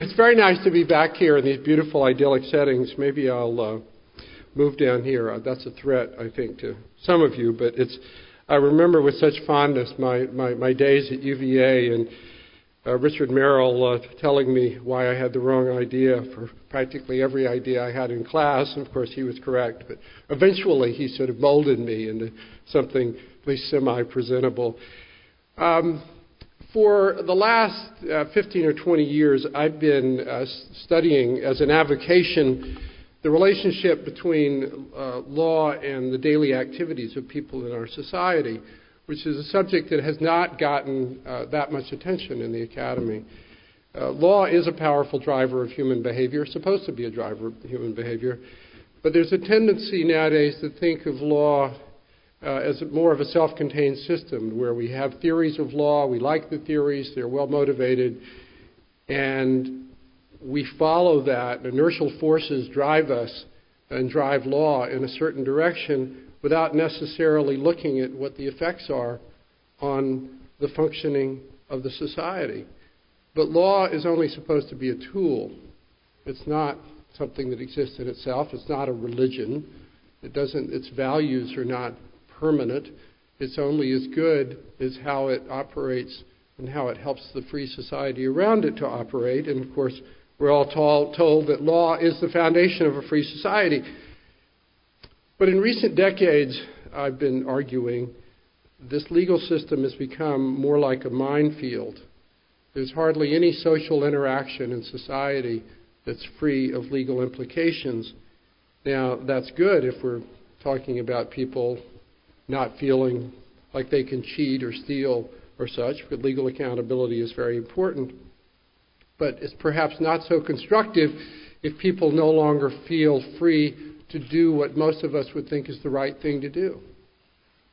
It's very nice to be back here in these beautiful, idyllic settings. Maybe I'll move down here. That's a threat, I think, to some of you, but I remember with such fondness my days at UVA and Richard Merrill telling me why I had the wrong idea for practically every idea I had in class. And of course, he was correct, but eventually he sort of molded me into something at least semi-presentable. For the last 15 or 20 years, I've been studying as an avocation the relationship between law and the daily activities of people in our society, which is a subject that has not gotten that much attention in the academy. Law is a powerful driver of human behavior, supposed to be a driver of human behavior, but there's a tendency nowadays to think of law as more of a self-contained system where we have theories of law, we like the theories, they're well motivated, and we follow that. Inertial forces drive us and drive law in a certain direction without necessarily looking at what the effects are on the functioning of the society. But law is only supposed to be a tool. It's not something that exists in itself. It's not a religion. Its values are not permanent. It's only as good as how it operates and how it helps the free society around it to operate. And of course, we're all told that law is the foundation of a free society. But in recent decades, I've been arguing, this legal system has become more like a minefield. There's hardly any social interaction in society that's free of legal implications. Now, that's good if we're talking about people not feeling like they can cheat or steal or such, but legal accountability is very important. But it's perhaps not so constructive if people no longer feel free to do what most of us would think is the right thing to do,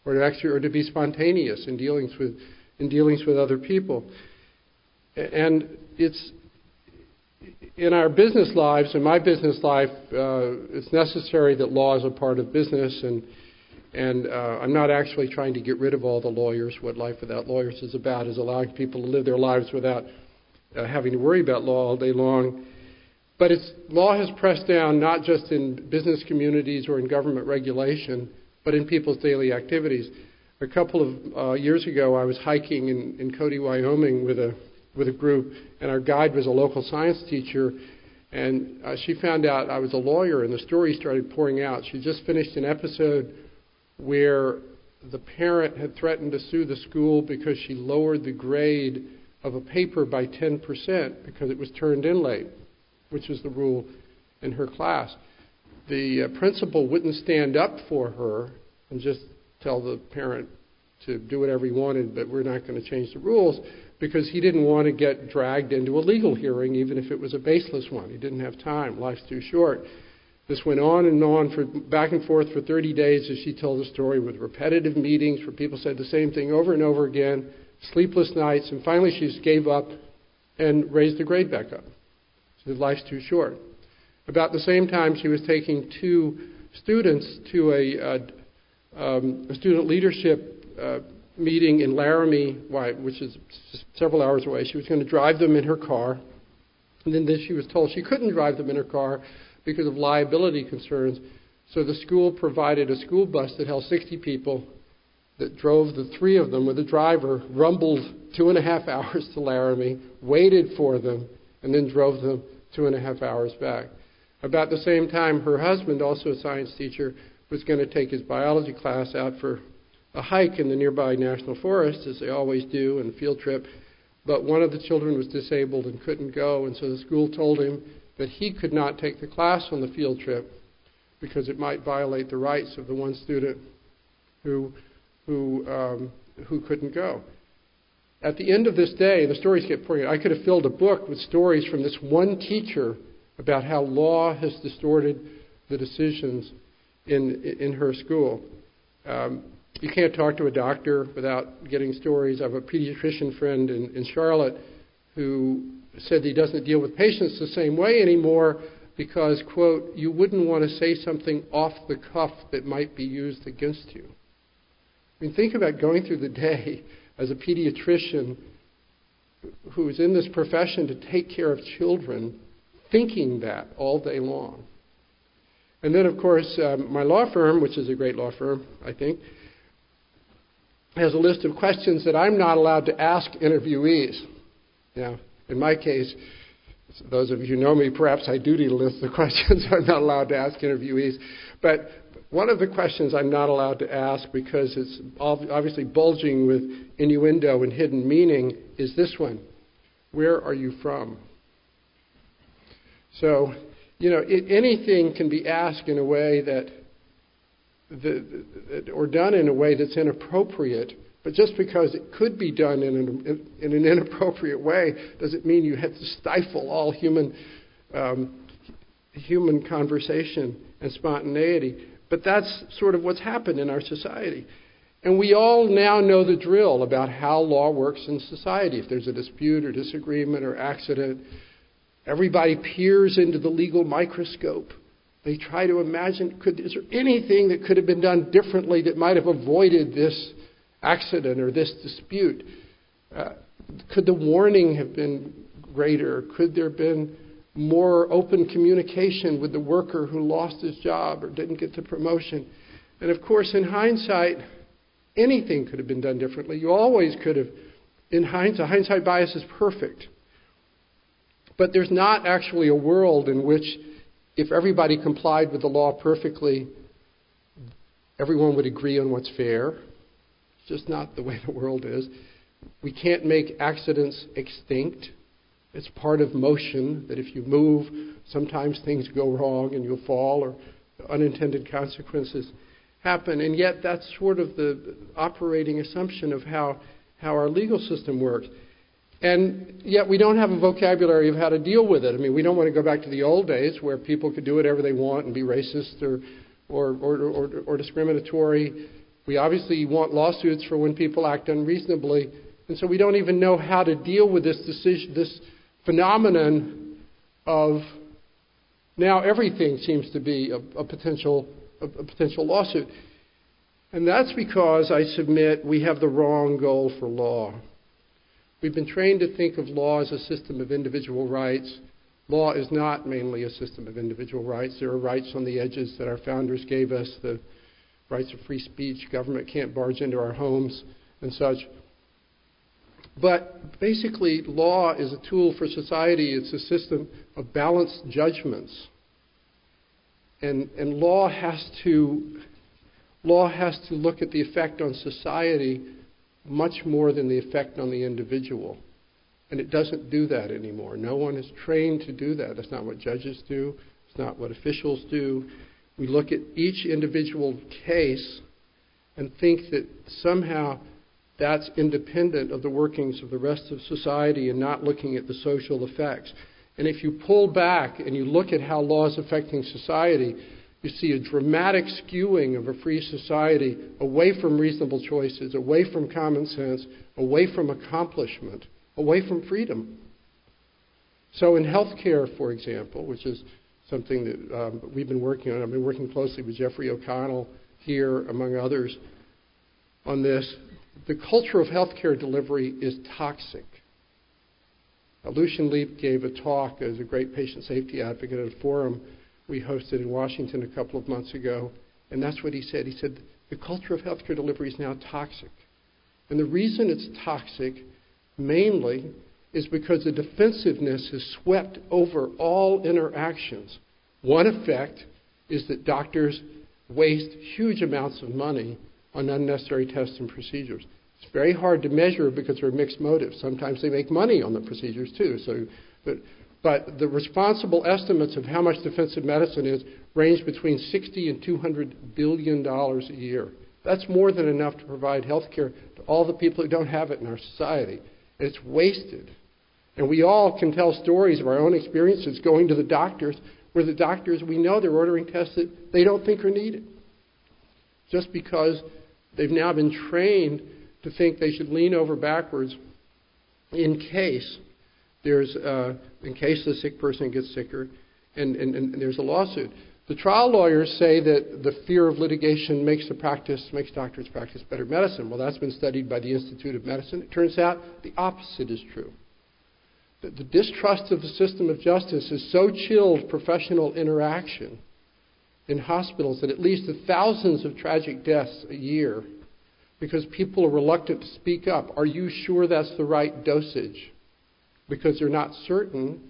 or to be spontaneous in dealings with other people. And it's in our business lives, in my business life, it's necessary that law is a part of business, and I'm not actually trying to get rid of all the lawyers. What Life Without Lawyers is about is allowing people to live their lives without having to worry about law all day long. But law has pressed down not just in business communities or in government regulation, but in people's daily activities. A couple of years ago, I was hiking in Cody, Wyoming with a group, and our guide was a local science teacher, and she found out I was a lawyer, and the story started pouring out. She just finished an episode where the parent had threatened to sue the school because she lowered the grade of a paper by 10% because it was turned in late, which was the rule in her class. The principal wouldn't stand up for her and just tell the parent to do whatever he wanted, but we're not going to change the rules, because he didn't want to get dragged into a legal hearing, even if it was a baseless one. He didn't have time. Life's too short. This went on and on, back and forth for 30 days, as she told the story, with repetitive meetings where people said the same thing over and over again, sleepless nights, and finally she just gave up and raised the grade back up. She said, life's too short. About the same time, she was taking two students to a student leadership meeting in Laramie, which is several hours away. She was going to drive them in her car, and then she was told she couldn't drive them in her car because of liability concerns. So the school provided a school bus that held 60 people that drove the three of them with a driver, rumbled 2.5 hours to Laramie, waited for them, and then drove them 2.5 hours back. About the same time, her husband, also a science teacher, was going to take his biology class out for a hike in the nearby national forest, as they always do, and a field trip. But one of the children was disabled and couldn't go, and so the school told him that he could not take the class on the field trip because it might violate the rights of the one student who couldn't go. At the end of this day, the stories get pouring out. I could have filled a book with stories from this one teacher about how law has distorted the decisions in her school. You can't talk to a doctor without getting stories. I have a pediatrician friend in Charlotte who said he doesn't deal with patients the same way anymore because, quote, you wouldn't want to say something off the cuff that might be used against you. I mean, think about going through the day as a pediatrician who's in this profession to take care of children thinking that all day long. And then, of course, my law firm, which is a great law firm, I think, has a list of questions that I'm not allowed to ask interviewees. Now, in my case, those of you who know me, perhaps I do need a list of questions I'm not allowed to ask interviewees. But one of the questions I'm not allowed to ask, because it's obviously bulging with innuendo and hidden meaning, is this one. Where are you from? So, anything can be asked in a way or done in a way that's inappropriate, but just because it could be done in an inappropriate way doesn't mean you have to stifle all human conversation and spontaneity. But that's sort of what's happened in our society. And we all now know the drill about how law works in society. If there's a dispute or disagreement or accident, everybody peers into the legal microscope. They try to imagine, is there anything that could have been done differently that might have avoided this accident or this dispute? Could the warning have been greater? Could there have been more open communication with the worker who lost his job or didn't get the promotion? And of course, in hindsight, anything could have been done differently. You always could have. In hindsight bias is perfect. But there's not actually a world in which, if everybody complied with the law perfectly, everyone would agree on what's fair. It's just not the way the world is. We can't make accidents extinct. It's part of motion, that if you move, sometimes things go wrong and you'll fall, or unintended consequences happen. And yet that's sort of the operating assumption of how our legal system works. And yet we don't have a vocabulary of how to deal with it. I mean, we don't want to go back to the old days where people could do whatever they want and be racist or discriminatory. We obviously want lawsuits for when people act unreasonably. And so we don't even know how to deal with this phenomenon of now everything seems to be a potential lawsuit. And that's because, I submit, we have the wrong goal for law. We've been trained to think of law as a system of individual rights. Law is not mainly a system of individual rights. There are rights on the edges that our founders gave us, the rights of free speech, government can't barge into our homes, and such. But basically, law is a tool for society. It's a system of balanced judgments. And law has to look at the effect on society much more than the effect on the individual. And it doesn't do that anymore. No one is trained to do that. That's not what judges do. It's not what officials do. We look at each individual case and think that somehow that's independent of the workings of the rest of society and not looking at the social effects. And if you pull back and you look at how law is affecting society, you see a dramatic skewing of a free society away from reasonable choices, away from common sense, away from accomplishment, away from freedom. So in healthcare, for example, which is something that we've been working on, I've been working closely with Jeffrey O'Connell here, among others, on this. The culture of healthcare delivery is toxic. Lucian Leap gave a talk as a great patient safety advocate at a forum we hosted in Washington a couple of months ago, and that's what he said. He said, the culture of healthcare delivery is now toxic. And the reason it's toxic, mainly, is because the defensiveness has swept over all interactions. One effect is that doctors waste huge amounts of money on unnecessary tests and procedures. It's very hard to measure because there are mixed motives. Sometimes they make money on the procedures too. But the responsible estimates of how much defensive medicine is range between $60 and $200 billion a year. That's more than enough to provide health care to all the people who don't have it in our society. And it's wasted. And we all can tell stories of our own experiences going to the doctors, where the doctors, we know they're ordering tests that they don't think are needed, just because they've now been trained to think they should lean over backwards in case the sick person gets sicker and there's a lawsuit. The trial lawyers say that the fear of litigation makes doctors practice better medicine. Well, that's been studied by the Institute of Medicine. It turns out the opposite is true. The distrust of the system of justice has so chilled professional interaction in hospitals that it leads to thousands of tragic deaths a year because people are reluctant to speak up. Are you sure that's the right dosage? Because they're not certain,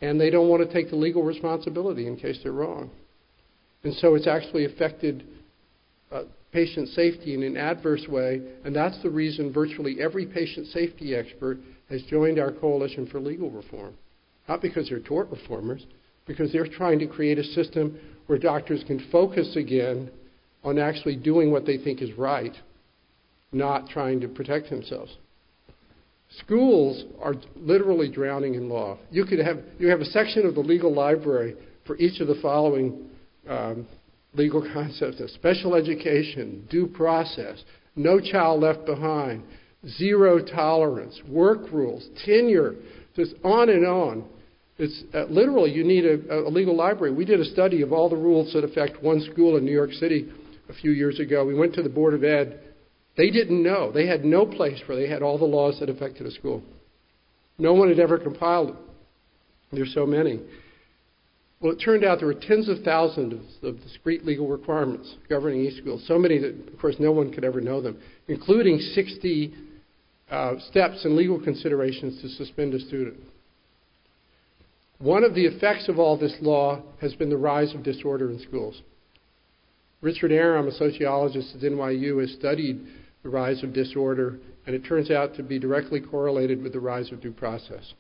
and they don't want to take the legal responsibility in case they're wrong. And so it's actually affected patient safety in an adverse way, and that's the reason virtually every patient safety expert has joined our Coalition for Legal Reform. Not because they're tort reformers, because they're trying to create a system where doctors can focus again on actually doing what they think is right, not trying to protect themselves. Schools are literally drowning in law. You have a section of the legal library for each of the following legal concepts: special education, due process, no child left behind, zero tolerance, work rules, tenure, just on and on. It's literally, you need a legal library. We did a study of all the rules that affect one school in New York City a few years ago. We went to the Board of Ed. They didn't know. They had no place where they had all the laws that affected a school. No one had ever compiled it. There's so many. Well, it turned out there were tens of thousands of discrete legal requirements governing each school, so many that, of course, no one could ever know them, including 60 steps and legal considerations to suspend a student. One of the effects of all this law has been the rise of disorder in schools. Richard Aram, a sociologist at NYU, has studied the rise of disorder, and it turns out to be directly correlated with the rise of due process.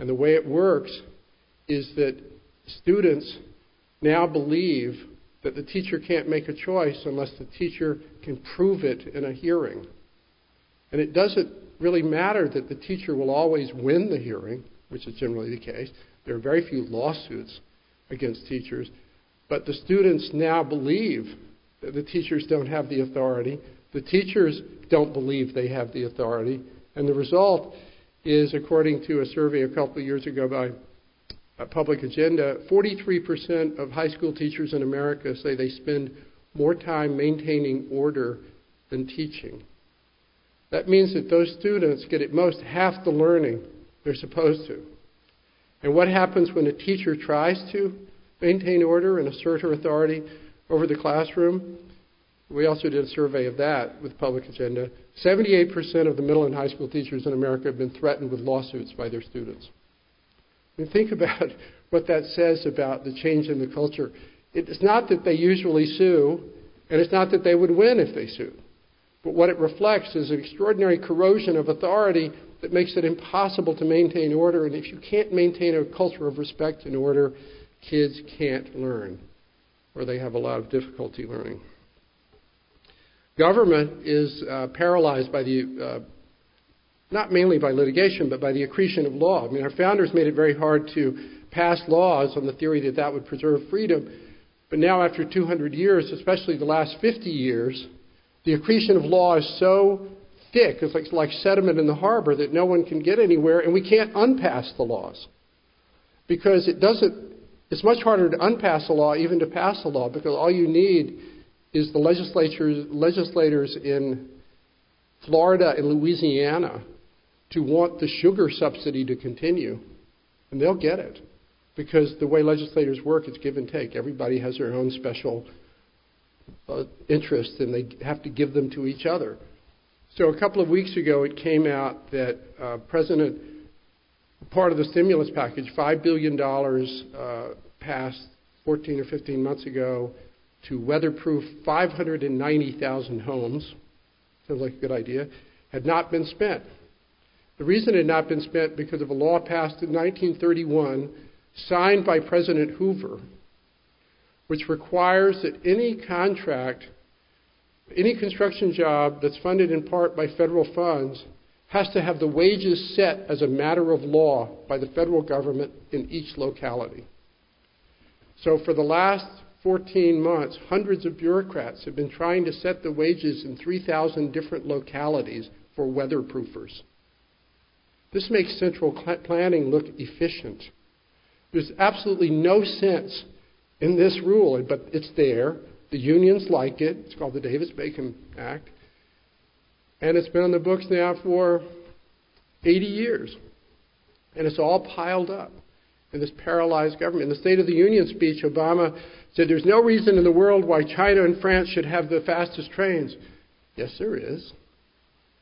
And the way it works is that students now believe that the teacher can't make a choice unless the teacher can prove it in a hearing. And it doesn't really matter that the teacher will always win the hearing, which is generally the case. There are very few lawsuits against teachers. But the students now believe that the teachers don't have the authority. The teachers don't believe they have the authority. And the result is, according to a survey a couple of years ago by Public Agenda, 43% of high school teachers in America say they spend more time maintaining order than teaching. That means that those students get at most half the learning they're supposed to. And what happens when a teacher tries to maintain order and assert her authority over the classroom? We also did a survey of that with Public Agenda. 78% of the middle and high school teachers in America have been threatened with lawsuits by their students. I mean, think about what that says about the change in the culture. It's not that they usually sue, and it's not that they would win if they sued. But what it reflects is an extraordinary corrosion of authority that makes it impossible to maintain order. And if you can't maintain a culture of respect and order, kids can't learn, or they have a lot of difficulty learning. Government is paralyzed by the, not mainly by litigation, but by the accretion of law. I mean, our founders made it very hard to pass laws on the theory that that would preserve freedom. But now, after 200 years, especially the last 50 years, the accretion of law is so thick, it's like sediment in the harbor, that no one can get anywhere, and we can't unpass the laws. Because it's much harder to unpass a law even to pass a law, because all you need is the legislators in Florida and Louisiana to want the sugar subsidy to continue, and they'll get it. Because the way legislators work, it's give and take. Everybody has their own special interests, and they have to give them to each other. So a couple of weeks ago, it came out that part of the stimulus package, $5 billion passed 14 or 15 months ago to weatherproof 590,000 homes. Sounds like a good idea. Had not been spent. The reason it had not been spent because of a law passed in 1931, signed by President Hoover, which requires that any contract, any construction job that's funded in part by federal funds has to have the wages set as a matter of law by the federal government in each locality. So for the last 14 months, hundreds of bureaucrats have been trying to set the wages in 3,000 different localities for weatherproofers. This makes central planning look efficient. There's absolutely no sense in this rule, but it's there. The unions like it. It's called the Davis-Bacon Act. And it's been on the books now for 80 years. And it's all piled up in this paralyzed government. In the State of the Union speech, Obama said there's no reason in the world why China and France should have the fastest trains. Yes, there is.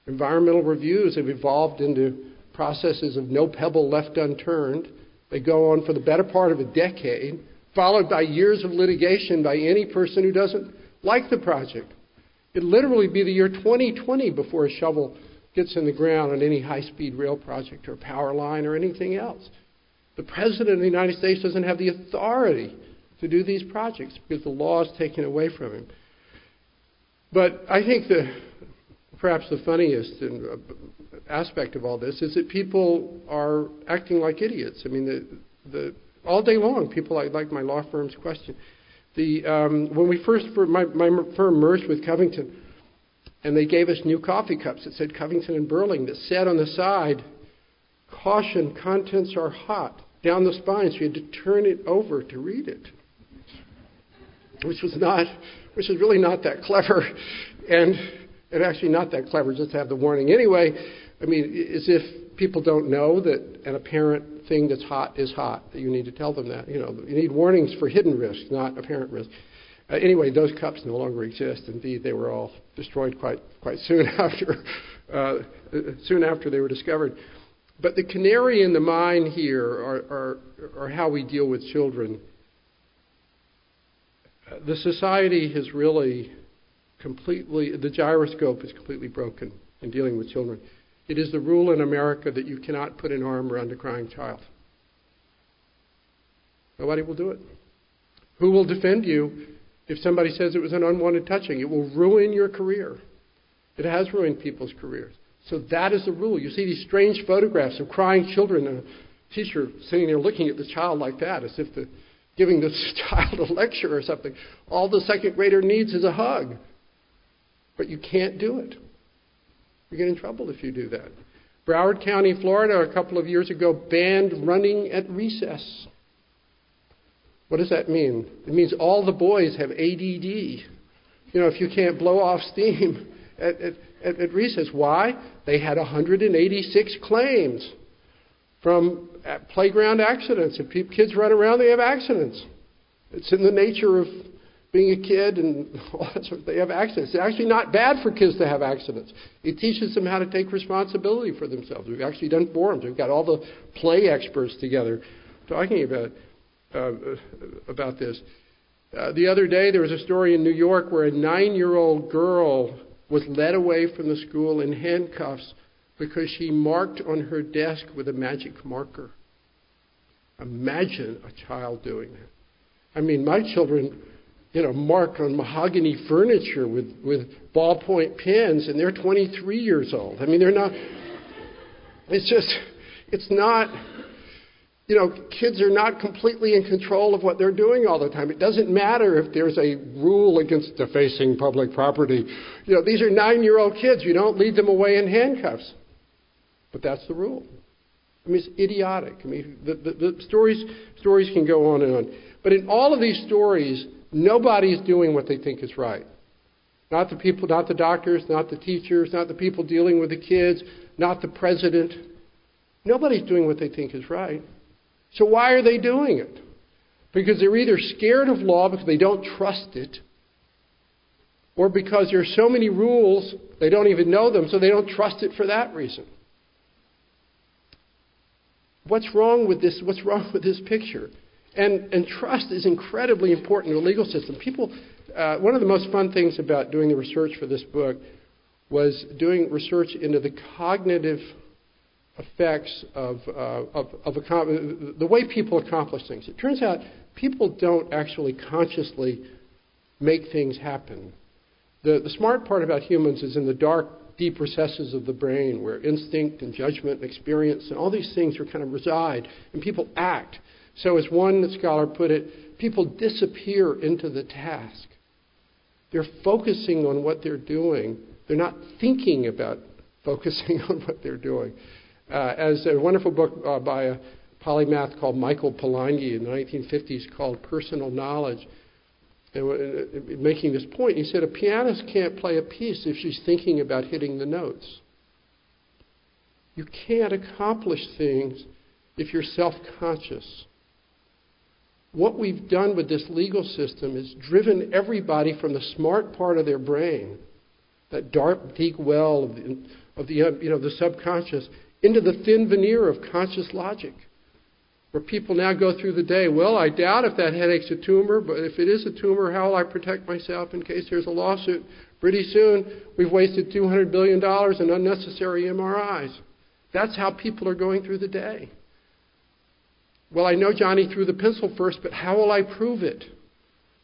Environmental reviews have evolved into processes of no pebble left unturned. They go on for the better part of a decade, followed by years of litigation by any person who doesn't like the project. It'd literally be the year 2020 before a shovel gets in the ground on any high-speed rail project or power line or anything else. The President of the United States doesn't have the authority to do these projects because the law is taken away from him. But I think perhaps the funniest aspect of all this is that people are acting like idiots. I mean, all day long, people like my law firm's question. When my firm merged with Covington, and they gave us new coffee cups that said Covington Burling, that said on the side, "Caution, contents are hot," down the spine, so you had to turn it over to read it, which was really not that clever, and actually not that clever just to have the warning anyway. I mean, as if people don't know that an apparent thing that's hot is hot, that you need to tell them that. You need warnings for hidden risks, not apparent risks. Anyway, those cups no longer exist. Indeed, they were all destroyed quite soon after they were discovered. But the canary in the mine here are how we deal with children. The society has really the gyroscope is completely broken in dealing with children. It is the rule in America that you cannot put an arm around a crying child. Nobody will do it. Who will defend you if somebody says it was an unwanted touching? It will ruin your career. It has ruined people's careers. So that is the rule. You see these strange photographs of crying children, and a teacher sitting there looking at the child like that, as if giving this child a lecture or something. All the second grader needs is a hug. But you can't do it. You get in trouble if you do that. Broward County, Florida, a couple of years ago, banned running at recess. What does that mean? It means all the boys have ADD. If you can't blow off steam at recess. Why? They had 186 claims from playground accidents. If kids run around, they have accidents. It's in the nature of being a kid and all that sort of thing. They have accidents. It's actually not bad for kids to have accidents. It teaches them how to take responsibility for themselves. We've actually done forums. We've got all the play experts together talking about this. The other day, there was a story in New York where a 9-year-old girl was led away from the school in handcuffs because she marked on her desk with a magic marker. Imagine a child doing that. I mean, my children, mark on mahogany furniture with ballpoint pens, and they're 23 years old. I mean, they're not. It's not. Kids are not completely in control of what they're doing all the time. It doesn't matter if there's a rule against defacing public property. These are 9-year-old kids. You don't lead them away in handcuffs. But that's the rule. I mean, it's idiotic. I mean, the stories can go on and on. But in all of these stories, nobody's doing what they think is right. Not the people, not the doctors, not the teachers, not the people dealing with the kids, not the president. Nobody's doing what they think is right. So why are they doing it? Because they're either scared of law because they don't trust it, or because there are so many rules they don't even know them, so they don't trust it for that reason. What's wrong with this? What's wrong with this picture? And trust is incredibly important in the legal system. One of the most fun things about doing the research for this book was doing research into the cognitive effects of the way people accomplish things. It turns out people don't actually consciously make things happen. The smart part about humans is in the dark, deep recesses of the brain where instinct and judgment and experience and all these things kind of reside, and people act. So as one scholar put it, people disappear into the task. They're focusing on what they're doing. They're not thinking about focusing on what they're doing. As a wonderful book by a polymath called Michael Polanyi in the 1950s called Personal Knowledge, and making this point, he said, a pianist can't play a piece if she's thinking about hitting the notes. You can't accomplish things if you're self-conscious. What we've done with this legal system is driven everybody from the smart part of their brain, that dark, deep well of the subconscious, into the thin veneer of conscious logic, where people now go through the day, well, I doubt if that headache's a tumor, but if it is a tumor, how will I protect myself in case there's a lawsuit? Pretty soon, we've wasted $200 billion in unnecessary MRIs. That's how people are going through the day. Well, I know Johnny threw the pencil first, but how will I prove it?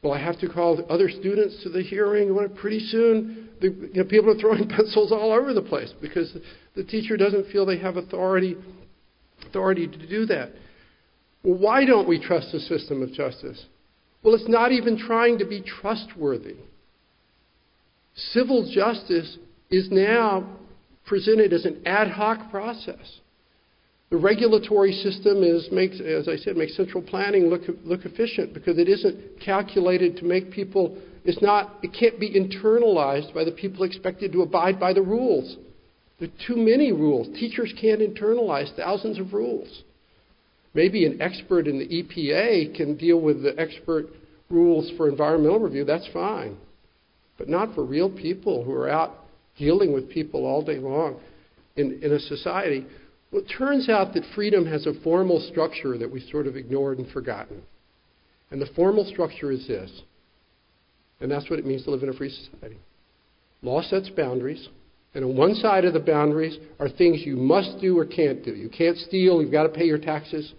Well, I have to call the other students to the hearing. Well, pretty soon, people are throwing pencils all over the place because the teacher doesn't feel they have authority to do that. Well, why don't we trust the system of justice? Well, it's not even trying to be trustworthy. Civil justice is now presented as an ad hoc process. The regulatory system makes central planning look efficient because it isn't calculated to make people, it can't be internalized by the people expected to abide by the rules. There are too many rules. Teachers can't internalize thousands of rules. Maybe an expert in the EPA can deal with the expert rules for environmental review. That's fine. But not for real people who are out dealing with people all day long in a society. Well, it turns out that freedom has a formal structure that we sort of ignored and forgotten. And the formal structure is this. And that's what it means to live in a free society. Law sets boundaries. And on one side of the boundaries are things you must do or can't do. You can't steal. You've got to pay your taxes.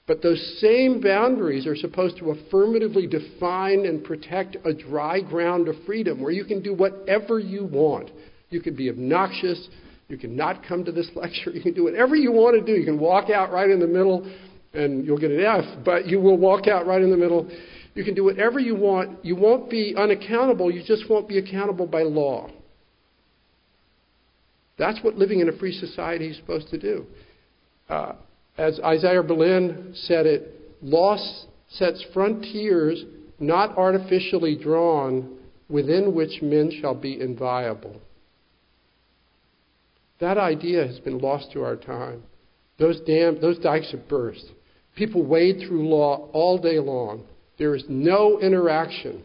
But those same boundaries are supposed to affirmatively define and protect a dry ground of freedom where you can do whatever you want. You can be obnoxious. You can not come to this lecture. You can do whatever you want to do. You can walk out right in the middle and you'll get an F, but you will walk out right in the middle. You can do whatever you want. You won't be unaccountable. You just won't be accountable by law. That's what living in a free society is supposed to do. As Isaiah Berlin said it, law sets frontiers not artificially drawn within which men shall be inviolable. That idea has been lost to our time. Those dikes have burst. People wade through law all day long. There is no interaction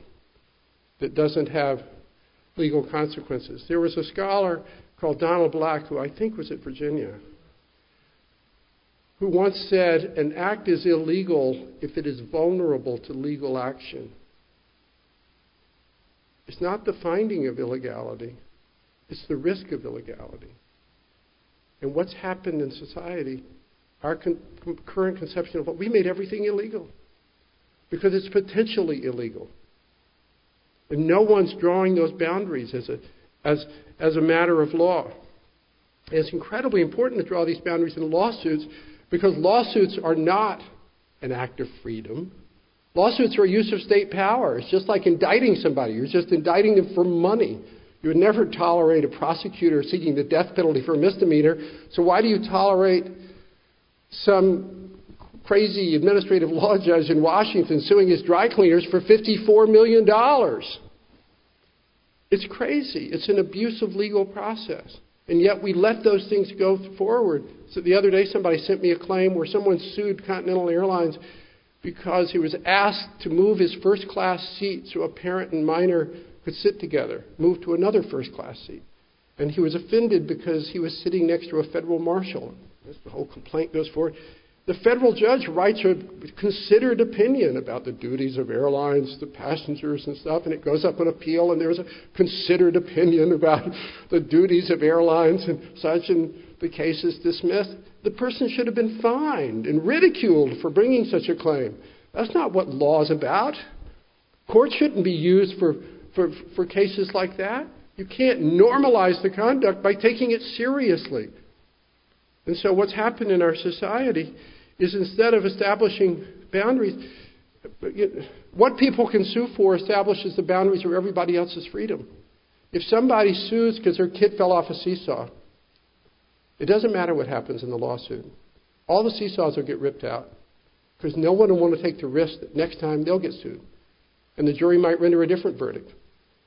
that doesn't have legal consequences. There was a scholar called Donald Black, who I think was at Virginia, who once said, an act is illegal if it is vulnerable to legal action. It's not the finding of illegality. It's the risk of illegality. And what's happened in society, our current conception of what we made everything illegal because it's potentially illegal. And no one's drawing those boundaries as a matter of law. And it's incredibly important to draw these boundaries in lawsuits because lawsuits are not an act of freedom. Lawsuits are a use of state power. It's just like indicting somebody. You're just indicting them for money. You would never tolerate a prosecutor seeking the death penalty for a misdemeanor. So why do you tolerate some crazy administrative law judge in Washington suing his dry cleaners for $54 million? It's crazy. It's an abusive legal process. And yet we let those things go forward. So the other day somebody sent me a claim where someone sued Continental Airlines because he was asked to move his first-class seat so a parent and minor could sit together, move to another first-class seat. And he was offended because he was sitting next to a federal marshal. As the whole complaint goes forward. The federal judge writes a considered opinion about the duties of airlines, the passengers and stuff, and it goes up on appeal, and there's a considered opinion about the duties of airlines and such, and the case is dismissed. The person should have been fined and ridiculed for bringing such a claim. That's not what law is about. Courts shouldn't be used for cases like that. You can't normalize the conduct by taking it seriously. And so what's happened in our society is instead of establishing boundaries, what people can sue for establishes the boundaries of everybody else's freedom. If somebody sues because their kid fell off a seesaw, it doesn't matter what happens in the lawsuit. All the seesaws will get ripped out because no one will want to take the risk that next time they'll get sued. And the jury might render a different verdict.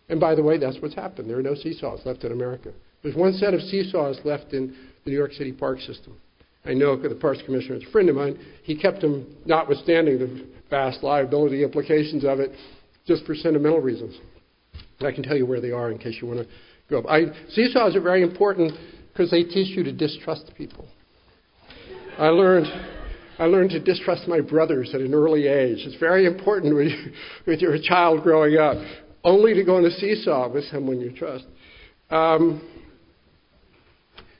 And by the way, that's what's happened. There are no seesaws left in America There's one set of seesaws left in the New York City park system. I know the Parks Commissioner is a friend of mine. He kept them, notwithstanding the vast liability implications of it, just for sentimental reasons. I can tell you where they are in case you want to go up. Seesaws are very important because they teach you to distrust people. I learned to distrust my brothers at an early age. It's very important when you're a child growing up, only to go on a seesaw with someone you trust.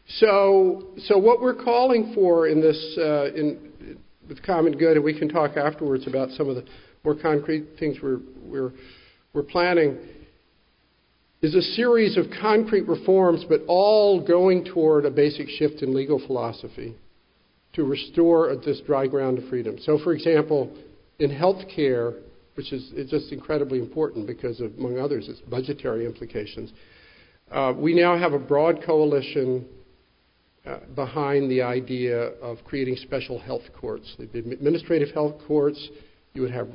So what we're calling for in this, with Common Good, and we can talk afterwards about some of the more concrete things we're planning, is a series of concrete reforms, but all going toward a basic shift in legal philosophy to restore this dry ground of freedom. So, for example, in health care, which is just incredibly important because of, among others, its budgetary implications, we now have a broad coalition behind the idea of creating special health courts. They'd be administrative health courts. You would have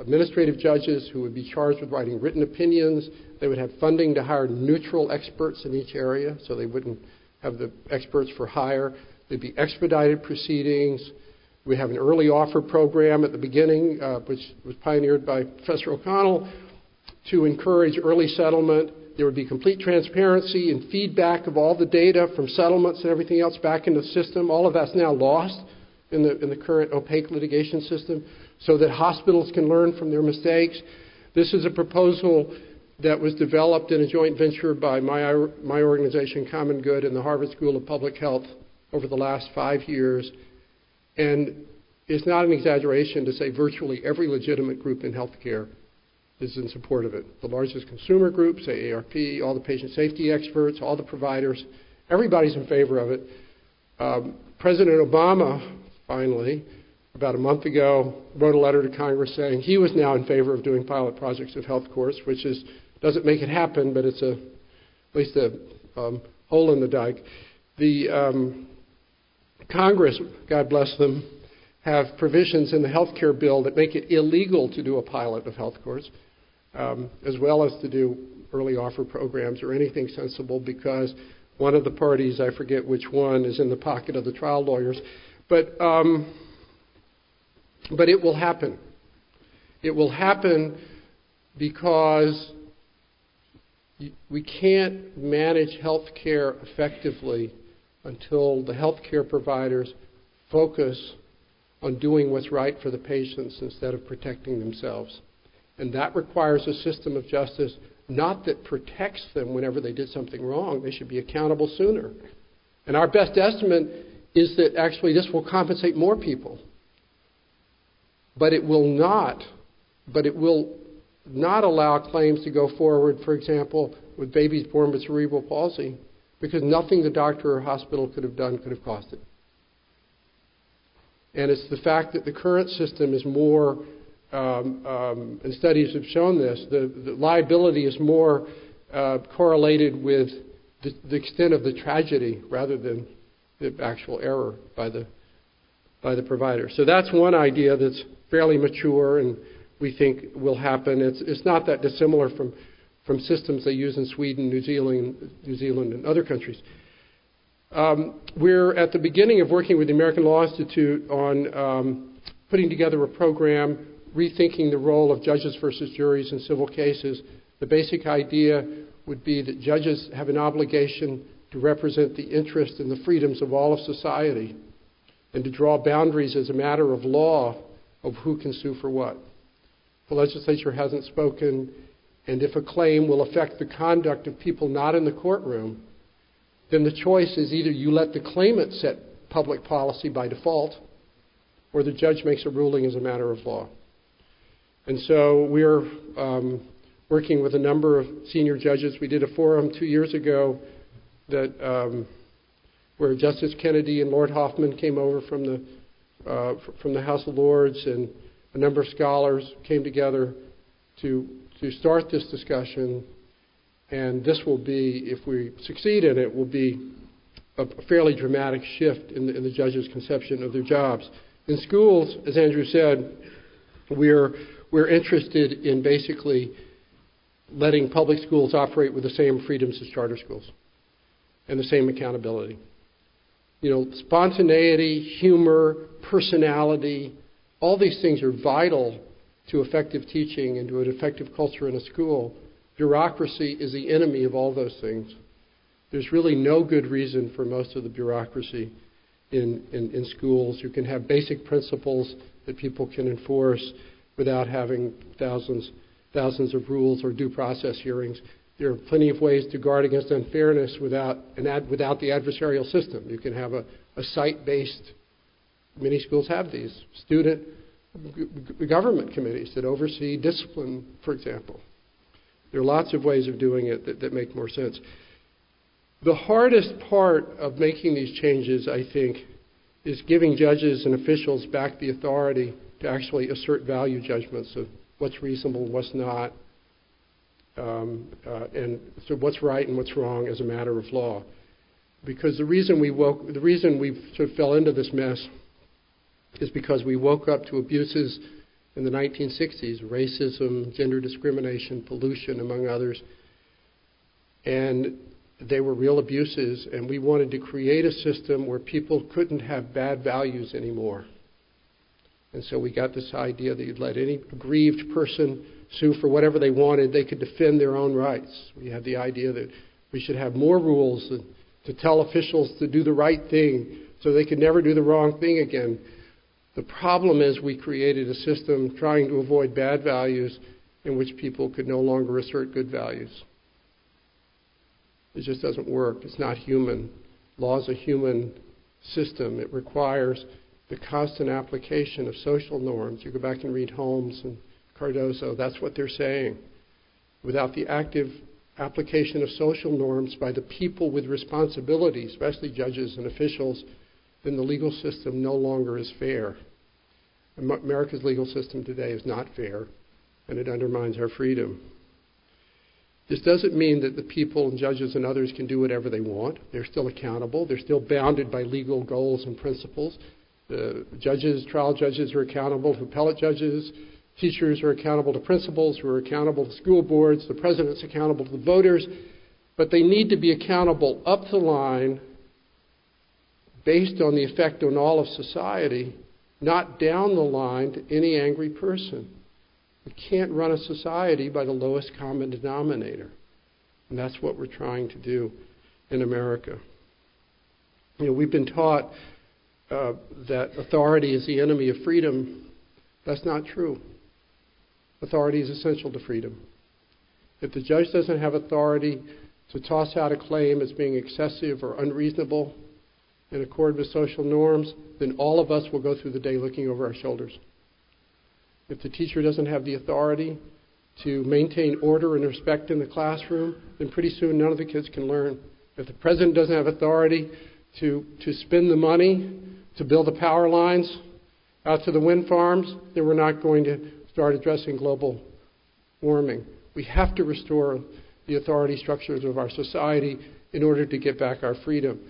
administrative judges who would be charged with writing written opinions. They would have funding to hire neutral experts in each area, so they wouldn't have the experts for hire. There'd be expedited proceedings. We have an early offer program at the beginning, which was pioneered by Professor O'Connell, to encourage early settlement. There would be complete transparency and feedback of all the data from settlements and everything else back into the system. All of that's now lost in the current opaque litigation system, so that hospitals can learn from their mistakes. This is a proposal that was developed in a joint venture by my organization, Common Good, and the Harvard School of Public Health over the last 5 years. And it's not an exaggeration to say virtually every legitimate group in healthcare is in support of it. The largest consumer groups, AARP, all the patient safety experts, all the providers, everybody's in favor of it. President Obama, finally, about a month ago, wrote a letter to Congress saying he was now in favor of doing pilot projects of health courts, which doesn't make it happen, but it's at least a hole in the dike. The Congress, God bless them, have provisions in the health care bill that make it illegal to do a pilot of health courts, as well as to do early offer programs or anything sensible, because one of the parties, I forget which one, is in the pocket of the trial lawyers. But it will happen. It will happen because we can't manage health care effectively until the health care providers focus on doing what's right for the patients instead of protecting themselves. And that requires a system of justice, not that protects them whenever they did something wrong. They should be accountable sooner. And our best estimate is that actually this will compensate more people. But it will not allow claims to go forward, for example, with babies born with cerebral palsy, because nothing the doctor or hospital could have done could have cost it. And it's the fact that the current system is more, and studies have shown this, the liability is more correlated with the extent of the tragedy rather than the actual error by the provider. So that's one idea that's fairly mature and we think will happen. It's not that dissimilar from systems they use in Sweden, New Zealand, and other countries. We're at the beginning of working with the American Law Institute on putting together a program rethinking the role of judges versus juries in civil cases. The basic idea would be that judges have an obligation to represent the interest and the freedoms of all of society and to draw boundaries as a matter of law of who can sue for what. The legislature hasn't spoken, and if a claim will affect the conduct of people not in the courtroom, then the choice is either you let the claimant set public policy by default, or the judge makes a ruling as a matter of law. And so we're working with a number of senior judges. We did a forum 2 years ago that where Justice Kennedy and Lord Hoffman came over from the House of Lords, and a number of scholars came together to start this discussion. And this will be, if we succeed in it, will be a fairly dramatic shift in the judges' conception of their jobs. In schools, as Andrew said, we're interested in basically letting public schools operate with the same freedoms as charter schools. and the same accountability. You know, spontaneity, humor, personality, all these things are vital to effective teaching and to an effective culture in a school. Bureaucracy is the enemy of all those things. There's really no good reason for most of the bureaucracy in schools. You can have basic principles that people can enforce without having thousands of rules or due process hearings. There are plenty of ways to guard against unfairness without the adversarial system. You can have a site-based, many schools have these, student government committees that oversee discipline, for example. There are lots of ways of doing it that make more sense. The hardest part of making these changes, I think, is giving judges and officials back the authority to actually assert value judgments of what's reasonable and what's not, and so what's right and what's wrong as a matter of law. Because the reason we sort of fell into this mess is because we woke up to abuses in the 1960s, racism, gender discrimination, pollution, among others. And they were real abuses, and we wanted to create a system where people couldn't have bad values anymore. And so we got this idea that you'd let any aggrieved person sue for whatever they wanted. They could defend their own rights. We had the idea that we should have more rules to tell officials to do the right thing so they could never do the wrong thing again. The problem is we created a system trying to avoid bad values in which people could no longer assert good values. It just doesn't work. It's not human. Law is a human system. It requires the constant application of social norms. You go back and read Holmes and Cardozo, that's what they're saying. Without the active application of social norms by the people with responsibility, especially judges and officials, then the legal system no longer is fair. America's legal system today is not fair, and it undermines our freedom. This doesn't mean that the people and judges and others can do whatever they want. They're still accountable. They're still bounded by legal goals and principles. The judges, trial judges are accountable to appellate judges. Teachers are accountable to principals who are accountable to school boards. The president's accountable to the voters. But they need to be accountable up the line based on the effect on all of society, not down the line to any angry person. We can't run a society by the lowest common denominator. And that's what we're trying to do in America. You know, we've been taught that authority is the enemy of freedom. That's not true. Authority is essential to freedom. If the judge doesn't have authority to toss out a claim as being excessive or unreasonable in accord with social norms, then all of us will go through the day looking over our shoulders. If the teacher doesn't have the authority to maintain order and respect in the classroom, then pretty soon none of the kids can learn. If the president doesn't have authority to spend the money to build the power lines out to the wind farms, then we're not going to start addressing global warming. We have to restore the authority structures of our society in order to get back our freedom.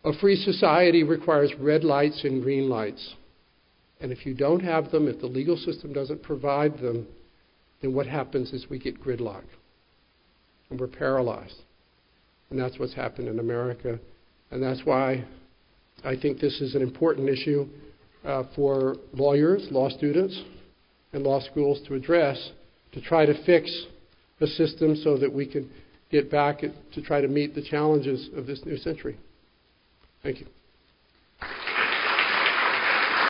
A free society requires red lights and green lights. And if you don't have them, if the legal system doesn't provide them, then what happens is we get gridlock. And we're paralyzed. And that's what's happened in America. And that's why I think this is an important issue for lawyers, law students, and law schools to address, to try to fix the system so that we can get back to try to meet the challenges of this new century. Thank you.